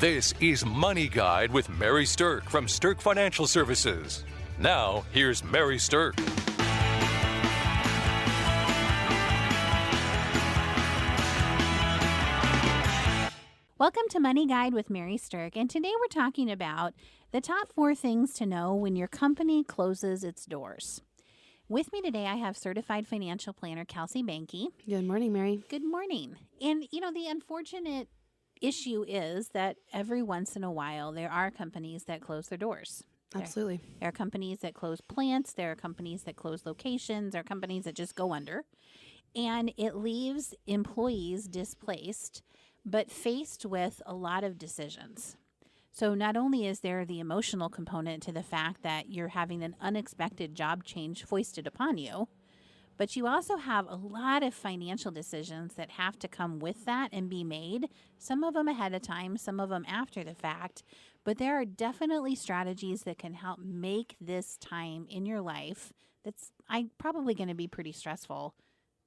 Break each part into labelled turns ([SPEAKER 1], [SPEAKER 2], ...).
[SPEAKER 1] This is Money Guide with Mary Sterk from Sterk Financial Services. Now, here's Mary Sterk.
[SPEAKER 2] Welcome to Money Guide with Mary Sterk, and today we're talking about the top 4 things to know when your company closes its doors. With me today, I have certified financial planner Kelsey Banky.
[SPEAKER 3] Good morning, Mary.
[SPEAKER 2] Good morning. And, the unfortunate issue is that every once in a while, there are companies that close their doors.
[SPEAKER 3] Absolutely.
[SPEAKER 2] There are companies that close plants. There are companies that close locations. There are companies that just go under. And it leaves employees displaced, but faced with a lot of decisions. So not only is there the emotional component to the fact that you're having an unexpected job change foisted upon you, but you also have a lot of financial decisions that have to come with that and be made, some of them ahead of time, some of them after the fact. But there are definitely strategies that can help make this time in your life that's probably going to be pretty stressful,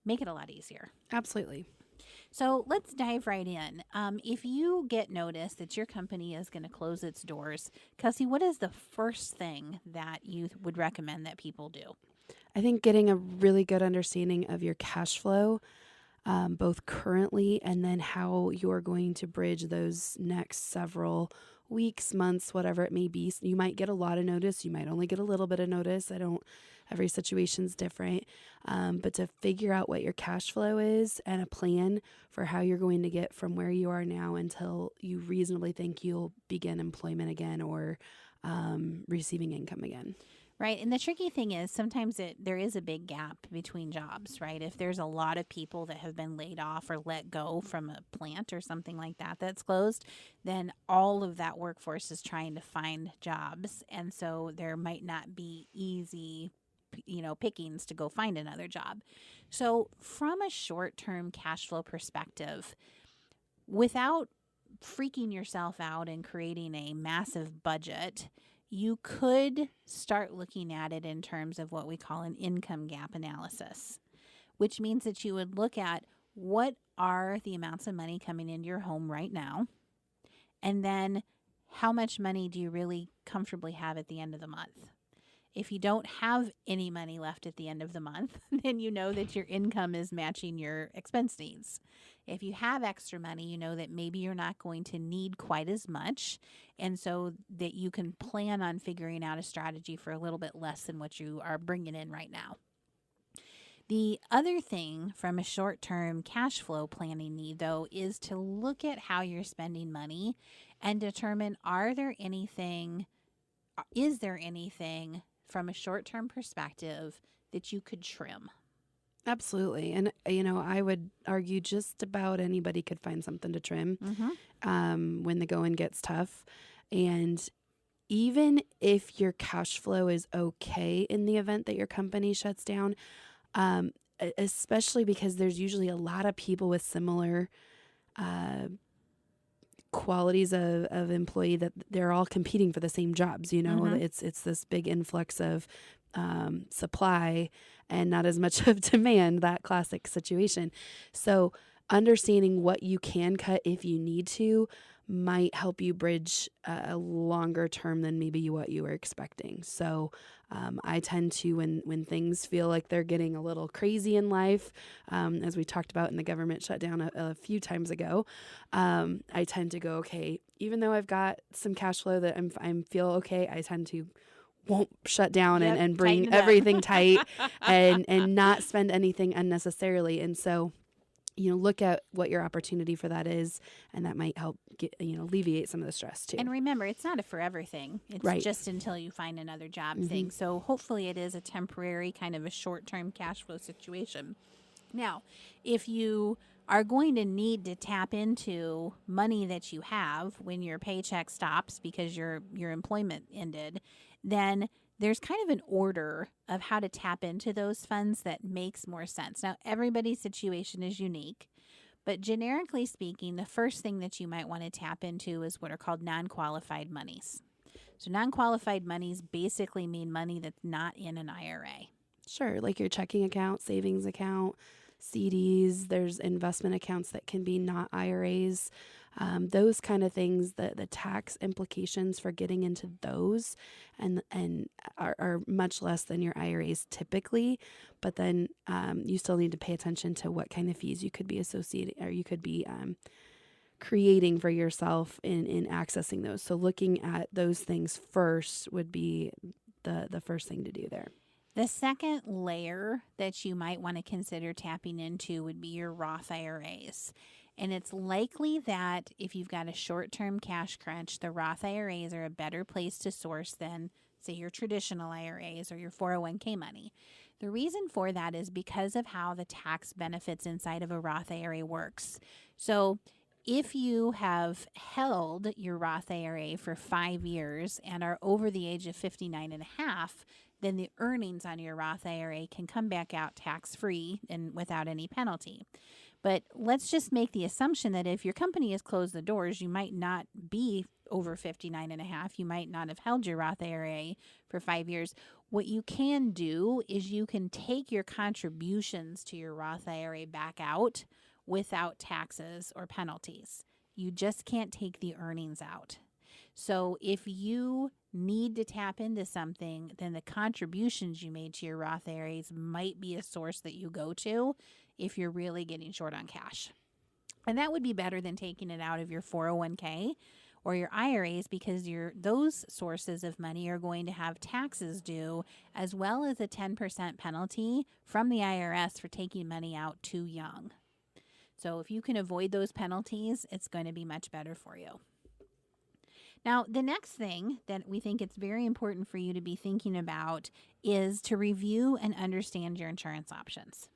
[SPEAKER 2] make it a lot easier.
[SPEAKER 3] Absolutely.
[SPEAKER 2] So let's dive right in. If you get notice that your company is going to close its doors, Kelsey, what is the first thing that you would recommend that people do?
[SPEAKER 3] I think getting a really good understanding of your cash flow, both currently and then how you're going to bridge those next several weeks, months, whatever it may be. So you might get a lot of notice. You might only get a little bit of notice. Every situation's different. But to figure out what your cash flow is and a plan for how you're going to get from where you are now until you reasonably think you'll begin employment again or receiving income again.
[SPEAKER 2] Right. And the tricky thing is sometimes there is a big gap between jobs, right? If there's a lot of people that have been laid off or let go from a plant or something like that that's closed, then all of that workforce is trying to find jobs. And so there might not be easy, pickings to go find another job. So from a short-term cash flow perspective, without freaking yourself out and creating a massive budget, you could start looking at it in terms of what we call an income gap analysis, which means that you would look at what are the amounts of money coming into your home right now, and then how much money do you really comfortably have at the end of the month. If you don't have any money left at the end of the month, then you know that your income is matching your expense needs. If you have extra money, you know that maybe you're not going to need quite as much, and so that you can plan on figuring out a strategy for a little bit less than what you are bringing in right now. The other thing from a short-term cash flow planning need, though, is to look at how you're spending money and determine is there anything from a short-term perspective that you could trim.
[SPEAKER 3] Absolutely. And, I would argue just about anybody could find something to trim when the going gets tough. And even if your cash flow is okay in the event that your company shuts down, especially because there's usually a lot of people with similar qualities of employee that they're all competing for the same jobs. It's this big influx of supply and not as much of demand, that classic situation. So understanding what you can cut if you need to might help you bridge a longer term than maybe what you were expecting. So I tend to, when things feel like they're getting a little crazy in life, as we talked about in the government shutdown a few times ago, I tend to go, okay, even though I've got some cash flow that I feel okay, I tend to won't shut down and bring everything tight and not spend anything unnecessarily. And so, look at what your opportunity for that is, and that might help alleviate some of the stress too.
[SPEAKER 2] And remember, it's not a forever thing. It's just until you find another job thing. So hopefully it is a temporary kind of a short-term cash flow situation. Now, if you are going to need to tap into money that you have when your paycheck stops because your employment ended, then there's kind of an order of how to tap into those funds that makes more sense. Now, everybody's situation is unique, but generically speaking, the first thing that you might want to tap into is what are called non-qualified monies. So non-qualified monies basically mean money that's not in an IRA.
[SPEAKER 3] Sure, like your checking account, savings account, CDs. There's investment accounts that can be not IRAs. Those kind of things, the tax implications for getting into those and are much less than your IRAs typically. But then you still need to pay attention to what kind of fees you could be associated or you could be creating for yourself in accessing those. So looking at those things first would be the first thing to do there.
[SPEAKER 2] The second layer that you might want to consider tapping into would be your Roth IRAs. And it's likely that if you've got a short-term cash crunch, the Roth IRAs are a better place to source than, say, your traditional IRAs or your 401k money. The reason for that is because of how the tax benefits inside of a Roth IRA works. So if you have held your Roth IRA for 5 years and are over the age of 59 and a half, then the earnings on your Roth IRA can come back out tax-free and without any penalty. But let's just make the assumption that if your company has closed the doors, you might not be over 59 and a half. You might not have held your Roth IRA for 5 years. What you can do is you can take your contributions to your Roth IRA back out without taxes or penalties. You just can't take the earnings out. So if you need to tap into something, then the contributions you made to your Roth IRAs might be a source that you go to if you're really getting short on cash. And that would be better than taking it out of your 401k or your IRAs, because those sources of money are going to have taxes due, as well as a 10% penalty from the IRS for taking money out too young. So if you can avoid those penalties, it's going to be much better for you. Now, the next thing that we think it's very important for you to be thinking about is to review and understand your insurance options.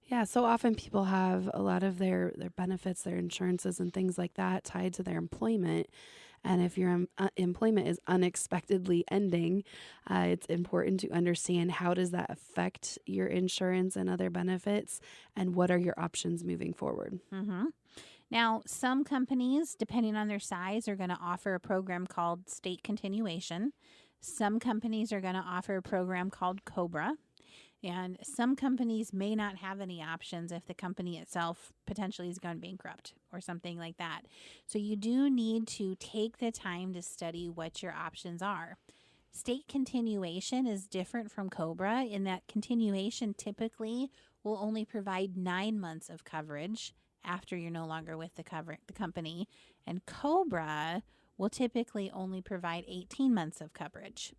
[SPEAKER 3] Yeah, so often people have a lot of their benefits, their insurances and things like that tied to their employment. And if your employment is unexpectedly ending, it's important to understand how does that affect your insurance and other benefits, and what are your options moving forward.
[SPEAKER 2] Mm-hmm. Now, some companies, depending on their size, are going to offer a program called state continuation. Some companies are going to offer a program called COBRA. And some companies may not have any options if the company itself potentially is going bankrupt or something like that. So you do need to take the time to study what your options are. State continuation is different from COBRA in that continuation typically will only provide 9 months of coverage after you're no longer with the company, and COBRA will typically only provide 18 months of coverage.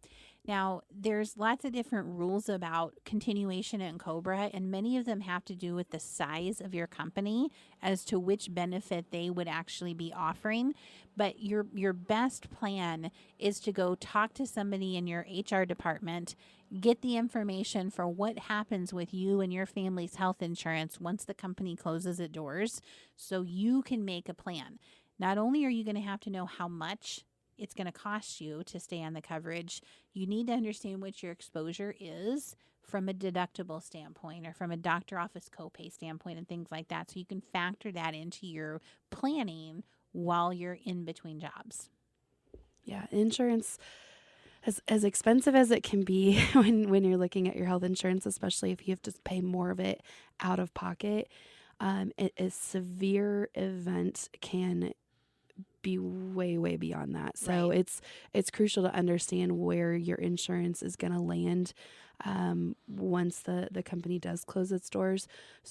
[SPEAKER 2] Now, there's lots of different rules about continuation and COBRA, and many of them have to do with the size of your company as to which benefit they would actually be offering. But your best plan is to go talk to somebody in your HR department, get the information for what happens with you and your family's health insurance once the company closes its doors, so you can make a plan. Not only are you going to have to know how much it's going to cost you to stay on the coverage, you need to understand what your exposure is from a deductible standpoint or from a doctor office copay standpoint and things like that, so you can factor that into your planning while you're in between jobs.
[SPEAKER 3] Yeah, insurance, as expensive as it can be when you're looking at your health insurance, especially if you have to pay more of it out of pocket, a severe event can be way beyond that. So
[SPEAKER 2] Right.
[SPEAKER 3] it's crucial to understand where your insurance is going to land once the company does close its doors,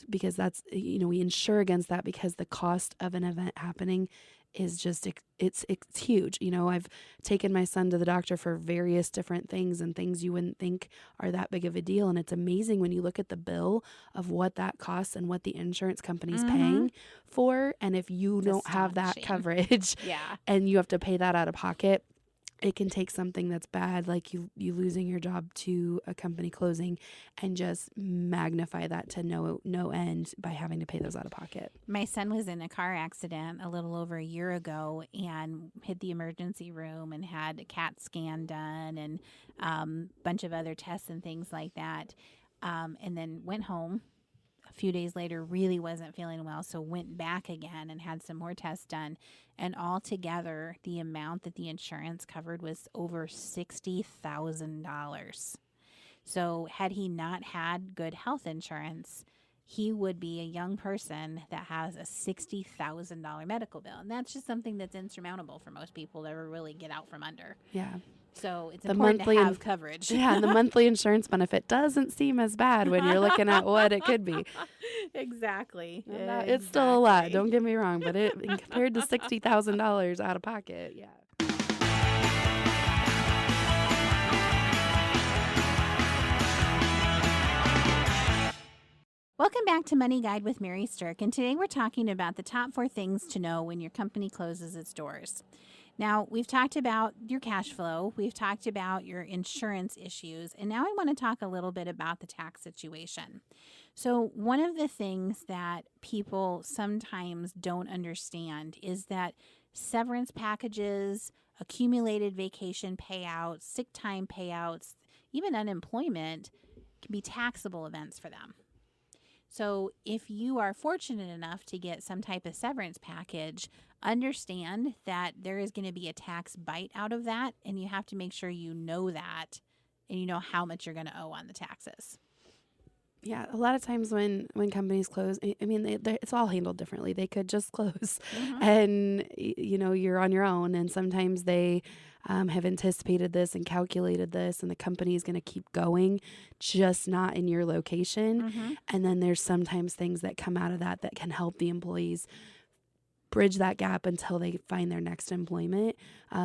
[SPEAKER 3] because that's, we insure against that because the cost of an event happening is just, it's huge. I've taken my son to the doctor for various different things and things you wouldn't think are that big of a deal. And it's amazing when you look at the bill of what that costs and what the insurance company's paying for. And if you don't have that coverage
[SPEAKER 2] Yeah.
[SPEAKER 3] and you have to pay that out of pocket, it can take something that's bad, like you losing your job, to a company closing, and just magnify that to no end by having to pay those out of pocket.
[SPEAKER 2] My son was in a car accident a little over a year ago and hit the emergency room and had a CAT scan done and a bunch of other tests and things like that, and then went home. A few days later, really wasn't feeling well, so went back again and had some more tests done. And altogether, the amount that the insurance covered was over $60,000. So had he not had good health insurance, he would be a young person that has a $60,000 medical bill. And that's just something that's insurmountable for most people to ever really get out from under.
[SPEAKER 3] Yeah.
[SPEAKER 2] So it's important to have coverage.
[SPEAKER 3] Yeah, and the monthly insurance benefit doesn't seem as bad when you're looking at what it could be.
[SPEAKER 2] Exactly.
[SPEAKER 3] It's still a lot, don't get me wrong, but compared to $60,000 out of pocket, yeah.
[SPEAKER 2] Welcome back to Money Guide with Mary Sterk, and today we're talking about the top 4 things to know when your company closes its doors. Now, we've talked about your cash flow, we've talked about your insurance issues, and now I want to talk a little bit about the tax situation. So one of the things that people sometimes don't understand is that severance packages, accumulated vacation payouts, sick time payouts, even unemployment can be taxable events for them. So if you are fortunate enough to get some type of severance package, understand that there is going to be a tax bite out of that, and you have to make sure you know that and you know how much you're going to owe on the taxes.
[SPEAKER 3] Yeah, a lot of times when companies close, I mean, it's all handled differently. They could just close and, you're on your own. And sometimes they have anticipated this and calculated this, and the company is going to keep going, just not in your location. And then there's sometimes things that come out of that can help the employees bridge that gap until they find their next employment,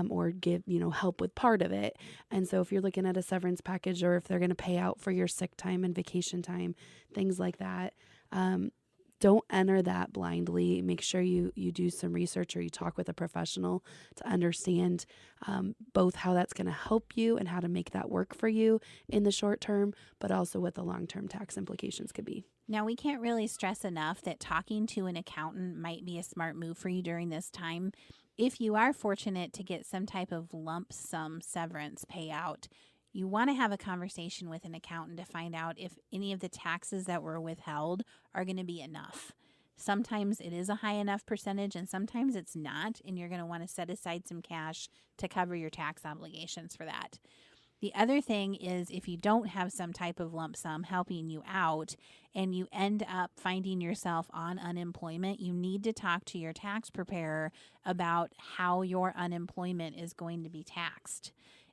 [SPEAKER 3] or give, help with part of it. And so if you're looking at a severance package, or if they're going to pay out for your sick time and vacation time, things like that, don't enter that blindly. Make sure you do some research, or you talk with a professional to understand both how that's going to help you and how to make that work for you in the short term, but also what the long-term tax implications could be.
[SPEAKER 2] Now, we can't really stress enough that talking to an accountant might be a smart move for you during this time. If you are fortunate to get some type of lump sum severance payout, you want to have a conversation with an accountant to find out if any of the taxes that were withheld are going to be enough. Sometimes it is a high enough percentage, and sometimes it's not, and you're going to want to set aside some cash to cover your tax obligations for that. The other thing is, if you don't have some type of lump sum helping you out and you end up finding yourself on unemployment, you need to talk to your tax preparer about how your unemployment is going to be taxed.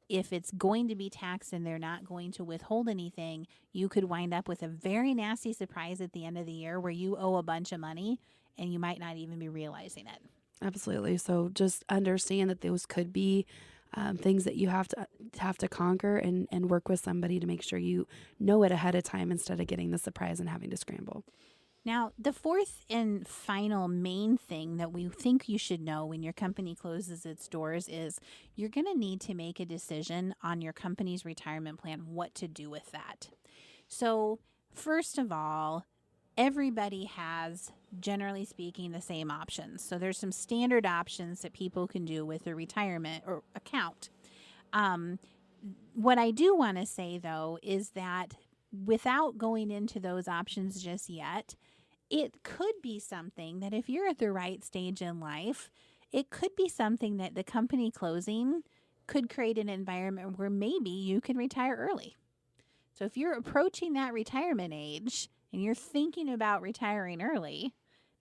[SPEAKER 2] If it's going to be taxed and they're not going to withhold anything, you could wind up with a very nasty surprise at the end of the year where you owe a bunch of money and you might not even be realizing it.
[SPEAKER 3] Absolutely. So just understand that those could be things that you have to conquer, and work with somebody to make sure you know it ahead of time instead of getting the surprise and having to scramble.
[SPEAKER 2] Now, the fourth and final main thing that we think you should know when your company closes its doors is you're going to need to make a decision on your company's retirement plan, what to do with that. So, first of all, everybody has, generally speaking, the same options. So there's some standard options that people can do with their retirement or account. What I do want to say, though, is that without going into those options just yet, it could be something that if you're at the right stage in life, it could be something that the company closing could create an environment where maybe you can retire early. So if you're approaching that retirement age and you're thinking about retiring early,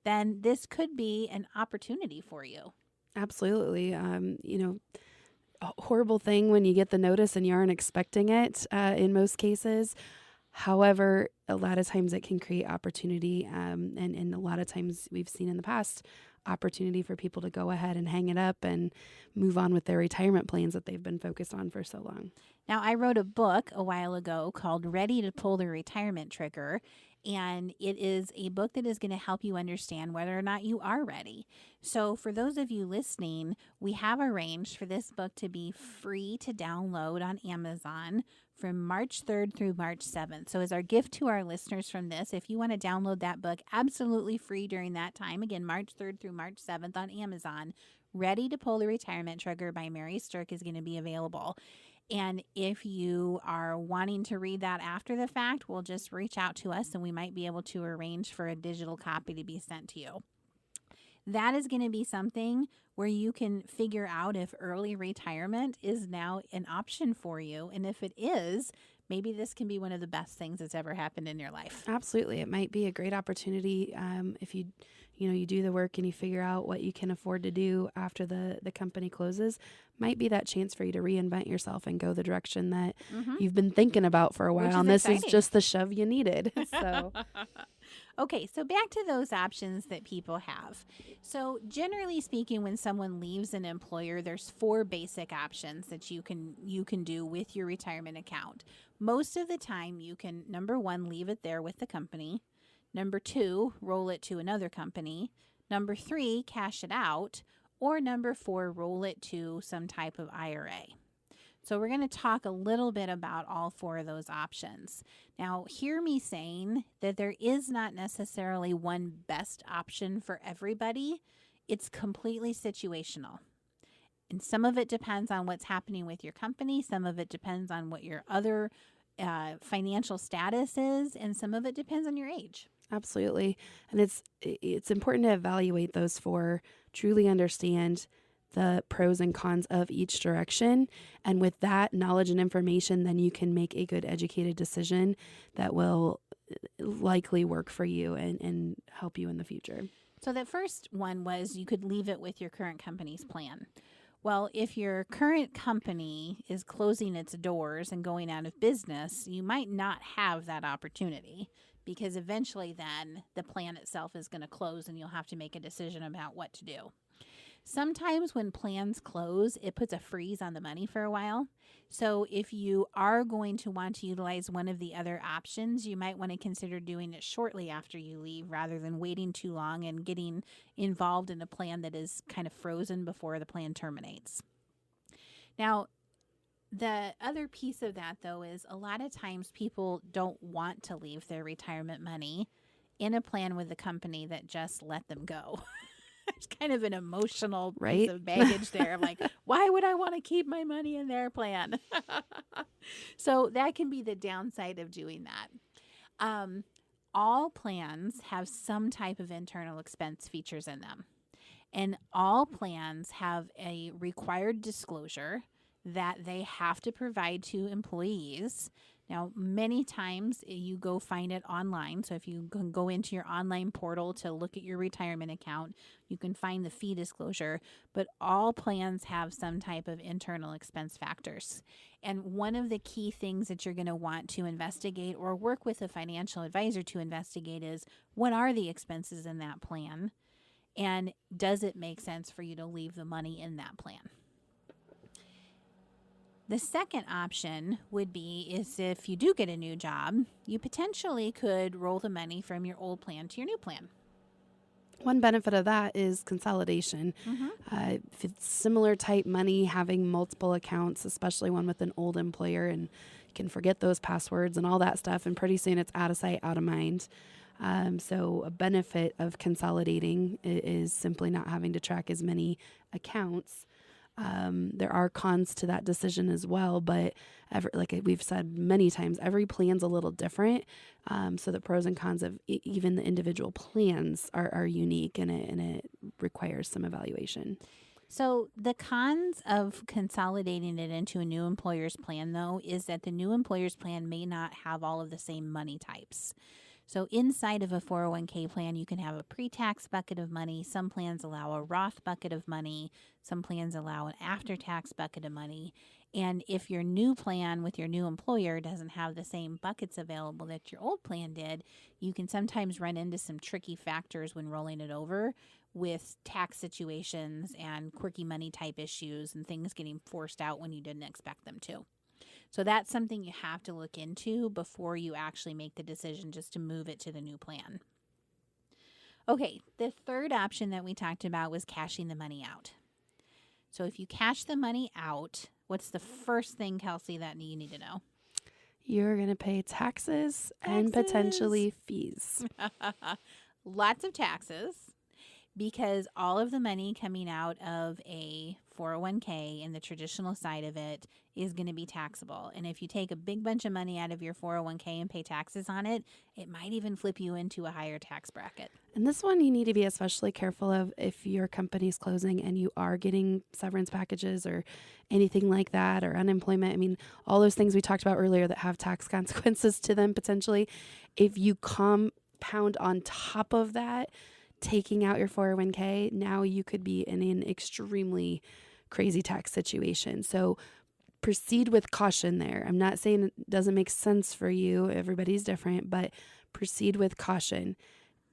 [SPEAKER 2] then this could be an opportunity for you.
[SPEAKER 3] Absolutely. A horrible thing when you get the notice and you aren't expecting it in most cases. However, a lot of times it can create opportunity, and a lot of times we've seen in the past opportunity for people to go ahead and hang it up and move on with their retirement plans that they've been focused on for so long.
[SPEAKER 2] Now, I wrote a book a while ago called Ready to Pull the Retirement Trigger, and it is a book that is going to help you understand whether or not you are ready. So for those of you listening, we have arranged for this book to be free to download on Amazon from March 3rd through March 7th. So as our gift to our listeners from this, if you want to download that book absolutely free during that time, again, March 3rd through March 7th on Amazon, Ready to Pull the Retirement Trigger by Mary Sterk is going to be available. And if you are wanting to read that after the fact, we'll just reach out to us and we might be able to arrange for a digital copy to be sent to you. That is going to be something where you can figure out if early retirement is now an option for you. And if it is, maybe this can be one of the best things that's ever happened in your life.
[SPEAKER 3] Absolutely. It might be a great opportunity if you do the work and you figure out what you can afford to do after the company closes. Might be that chance for you to reinvent yourself and go the direction that you've been thinking about for a while. And this is just the shove you needed. So,
[SPEAKER 2] okay, so back to those options that people have. So generally speaking, when someone leaves an employer, there's 4 basic options that you can do with your retirement account. Most of the time, you can, number 1, leave it there with the company. Number 2, roll it to another company. Number 3, cash it out. Or number 4, roll it to some type of IRA. So we're going to talk a little bit about all 4 of those options. Now, hear me saying that there is not necessarily one best option for everybody. It's completely situational. And some of it depends on what's happening with your company. Some of it depends on what your other financial status is. And some of it depends on your age.
[SPEAKER 3] absolutely. And it's important to evaluate those 4, truly understand the pros and cons of each direction. And with that knowledge and information, then you can make a good educated decision that will likely work for you and help you in the future.
[SPEAKER 2] So that first one was you could leave it with your current company's plan. Well, if your current company is closing its doors and going out of business, you might not have that opportunity because eventually then the plan itself is going to close and you'll have to make a decision about what to do. Sometimes when plans close, it puts a freeze on the money for a while. So if you are going to want to utilize one of the other options, you might want to consider doing it shortly after you leave rather than waiting too long and getting involved in a plan that is kind of frozen before the plan terminates. Now, the other piece of that, though, is a lot of times people don't want to leave their retirement money in a plan with a company that just let them go. It's kind of an emotional piece of baggage there. I'm like, why would I want to keep my money in their plan? So that can be the downside of doing that. All plans have some type of internal expense features in them. And all plans have a required disclosure that they have to provide to employees. Now, many times you go find it online. So if you can go into your online portal to look at your retirement account, you can find the fee disclosure. But all plans have some type of internal expense factors. And one of the key things that you're going to want to investigate or work with a financial advisor to investigate is what are the expenses in that plan? And does it make sense for you to leave the money in that plan? The second option would be is if you do get a new job, you potentially could roll the money from your old plan to your new plan.
[SPEAKER 3] One benefit of that is consolidation. If it's similar type money, having multiple accounts, especially one with an old employer, and you can forget those passwords and all that stuff, and pretty soon it's out of sight, out of mind. So a benefit of consolidating is simply not having to track as many accounts. There are cons to that decision as well, but like we've said many times, every plan's a little different. So the pros and cons of even the individual plans are unique, and it requires some evaluation.
[SPEAKER 2] So the cons of consolidating it into a new employer's plan, though, is that the new employer's plan may not have all of the same money types. So inside of a 401k plan, you can have a pre-tax bucket of money. Some plans allow a Roth bucket of money. Some plans allow an after-tax bucket of money. And if your new plan with your new employer doesn't have the same buckets available that your old plan did, you can sometimes run into some tricky factors when rolling it over with tax situations and quirky money type issues and things getting forced out when you didn't expect them to. So that's something you have to look into before you actually make the decision just to move it to the new plan. Okay, the third option that we talked about was cashing the money out. So if you cash the money out, what's the first thing, Kelsey, that you need to know?
[SPEAKER 3] You're going to pay taxes and potentially fees.
[SPEAKER 2] Lots of taxes, because all of the money coming out of a 401k and the traditional side of it is going to be taxable. And if you take a big bunch of money out of your 401k and pay taxes on it, it might even flip you into a higher tax bracket.
[SPEAKER 3] And this one you need to be especially careful of if your company's closing and you are getting severance packages or anything like that, or unemployment. I mean, all those things we talked about earlier that have tax consequences to them potentially. If you compound on top of that, taking out your 401k, now you could be in an extremely crazy tax situation. So proceed with caution there. I'm not saying it doesn't make sense for you. Everybody's different, but proceed with caution.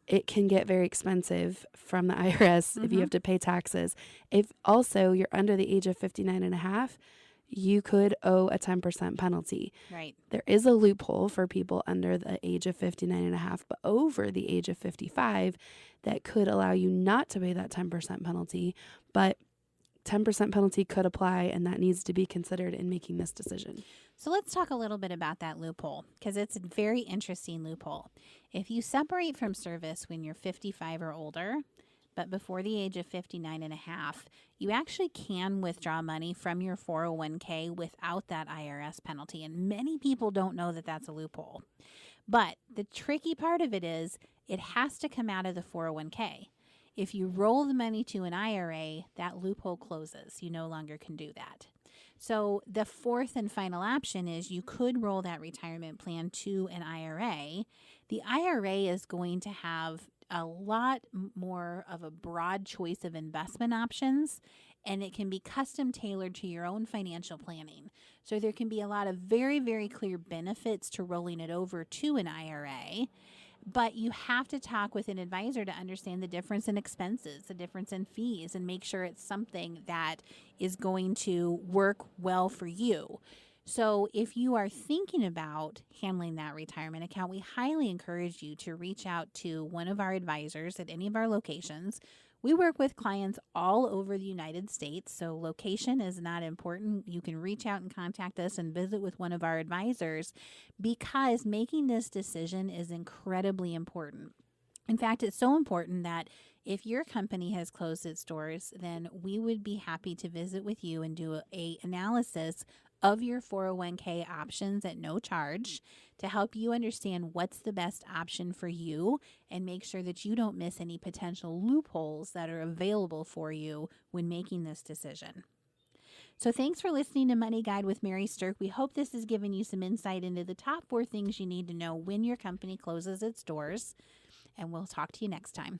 [SPEAKER 3] It can get very expensive from the IRS if you have to pay taxes. If also you're under the age of 59 and a half, you could owe a 10% penalty.
[SPEAKER 2] Right.
[SPEAKER 3] There is a loophole for people under the age of 59 and a half, but over the age of 55, that could allow you not to pay that 10% penalty, but 10% penalty could apply, and that needs to be considered in making this decision.
[SPEAKER 2] So let's talk a little bit about that loophole, because it's a very interesting loophole. If you separate from service when you're 55 or older, but before the age of 59 and a half, you actually can withdraw money from your 401k without that IRS penalty. And many people don't know that that's a loophole. But the tricky part of it is it has to come out of the 401k. If you roll the money to an IRA, that loophole closes. You no longer can do that. So the fourth and final option is you could roll that retirement plan to an IRA. The IRA is going to have a lot more of a broad choice of investment options, and it can be custom tailored to your own financial planning. So there can be a lot of very, very clear benefits to rolling it over to an IRA. But you have to talk with an advisor to understand the difference in expenses, the difference in fees, and make sure it's something that is going to work well for you. So if you are thinking about handling that retirement account, we highly encourage you to reach out to one of our advisors at any of our locations. We work with clients all over the United States, so location is not important. You can reach out and contact us and visit with one of our advisors, because making this decision is incredibly important. In fact, it's so important that if your company has closed its doors, then we would be happy to visit with you and do an analysis of your 401k options at no charge to help you understand what's the best option for you and make sure that you don't miss any potential loopholes that are available for you when making this decision. So thanks for listening to Money Guide with Mary Sterk. We hope this has given you some insight into the top 4 things you need to know when your company closes its doors, and we'll talk to you next time.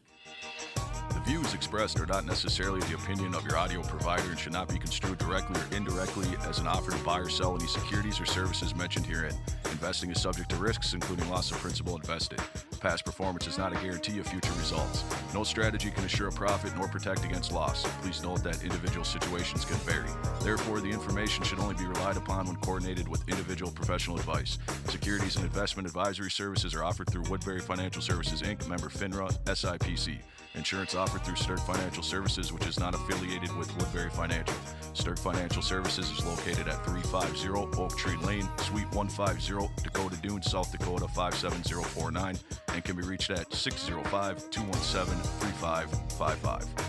[SPEAKER 4] The views expressed are not necessarily the opinion of your audio provider and should not be construed directly or indirectly as an offer to buy or sell any securities or services mentioned herein. Investing is subject to risks, including loss of principal invested. Past performance is not a guarantee of future results. No strategy can assure a profit nor protect against loss. Please note that individual situations can vary. Therefore, the information should only be relied upon when coordinated with individual professional advice. Securities and investment advisory services are offered through Woodbury Financial Services, Inc., member FINRA, SIPC. Insurance offered through Sterk Financial Services, which is not affiliated with Woodbury Financial. Sterk Financial Services is located at 350 Oak Tree Lane, Suite 150, Dakota Dunes, South Dakota 57049, and can be reached at 605-217-3555.